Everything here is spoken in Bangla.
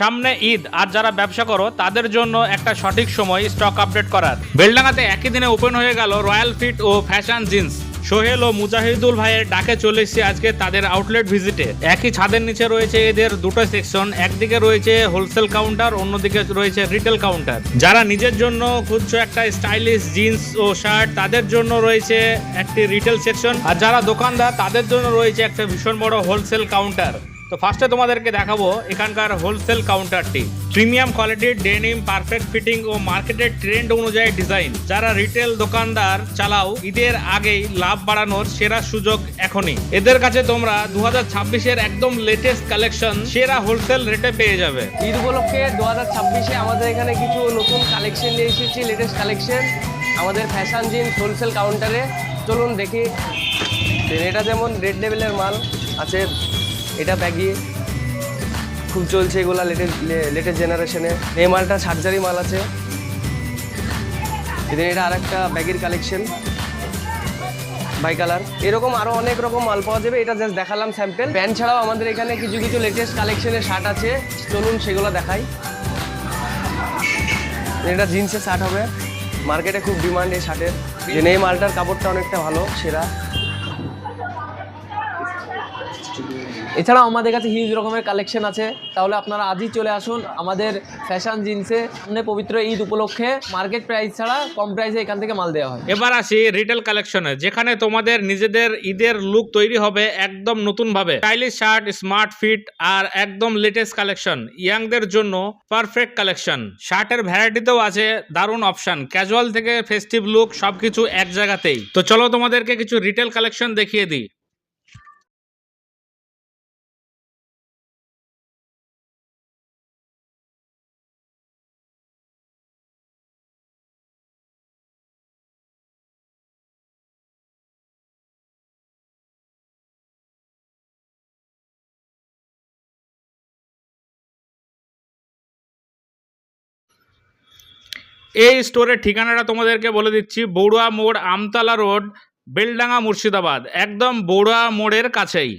সামনে ঈদ আর যারা ব্যবসা করো তাদের জন্য একটা সঠিক সময় স্টক আপডেট করার। বেলডাঙ্গাতে একই দিনে ওপেন হয়ে গেল রয়্যাল ফিট ও ফ্যাশন জিন্স। সোহেল ও মুজাহিদুল ভাইয়ের ডাকে চলে এসেছি আজকে তাদের আউটলেট ভিজিটে। একই ছাদের নিচে রয়েছে এদের দুটো সেকশন, একদিকে রয়েছে হোলসেল কাউন্টার, অন্যদিকে রয়েছে রিটেল কাউন্টার। যারা নিজের জন্য খুঁজছো একটা স্টাইলিশ জিন্স ও শার্ট তাদের জন্য রয়েছে একটি রিটেল সেকশন, আর যারা দোকানদার তাদের জন্য রয়েছে একটা ভীষণ বড় হোলসেল কাউন্টার। তো ফার্স্টে তোমাদেরকে দেখাবো এখানকার হোলসেল কাউন্টারটি। প্রিমিয়াম কোয়ালিটির ডেনিম, পারফেক্ট ফিটিং ও মার্কেটের ট্রেন্ড অনুযায়ী ডিজাইন। যারা রিটেল দোকানদার চালাও, ঈদের আগেই লাভ বাড়ানোর সেরা সুযোগ এখনই। এদের কাছে তোমরা 2026-এর একদম লেটেস্ট কালেকশন সেরা হোলসেল রেটে পেয়ে যাবে। ঈদ উপলক্ষে 2026-এ আমাদের এখানে কিছু নতুন কালেকশন নিয়ে এসেছি, লেটেস্ট কালেকশন আমাদের ফ্যাশন জিন্স হোলসেল কাউন্টারে। চলুন দেখি। এটা যেমন রেড লেভেলের মাল আছে, এটা ব্যাগি খুব চলছে, এগুলা লেটেস্ট জেনারেশনে। এই মালটা সার্জারি মাল আছে। এটা আর একটা ব্যাগের কালেকশন বাই কালার। এরকম আরও অনেক রকম মাল পাওয়া যাবে, এটা জাস্ট দেখালাম স্যাম্পল। প্যান্ট ছাড়াও আমাদের এখানে কিছু কিছু লেটেস্ট কালেকশনের শার্ট আছে, চলুন সেগুলো দেখাই। এটা জিন্সের শার্ট হবে, মার্কেটে খুব ডিমান্ড এই শার্টের। এই মালটার কাপড়টা অনেকটা ভালো, সেরা। এছাড়াও আমাদের কাছে হিউজ রকমের কালেকশন আছে, তাহলে আপনারা আজই চলে আসুন আমাদের ফ্যাশন জিন্সে। সামনে পবিত্র ঈদ উপলক্ষে মার্কেট প্রাইস ছাড়া কম প্রাইসে এখান থেকে মাল দেওয়া হয়। এবার আসি রিটেল কালেকশনে, যেখানে তোমাদের নিজেদের ঈদের লুক তৈরি হবে একদম নতুন ভাবে। স্টাইলিশ শার্ট, স্মার্ট ফিট আর একদম লেটেস্ট কালেকশন। ইয়াংদের জন্য পারফেক্ট কালেকশন। শার্টের ভ্যারাইটিতেও আছে দারুণ অপশন, ক্যাজুয়াল থেকে ফেস্টিভ লুক সবকিছু এক জায়গাতেই। তো চলো তোমাদেরকে কিছু রিটেল কালেকশন দেখিয়ে দিই। এই স্টোরের ঠিকানাটা তোমাদেরকে বলে দিচ্ছি, বড়ুয়া মোড়, আমতলা রোড, বেলডাঙ্গা, মুর্শিদাবাদ। একদম বড়ুয়া মোড়ের কাছেই।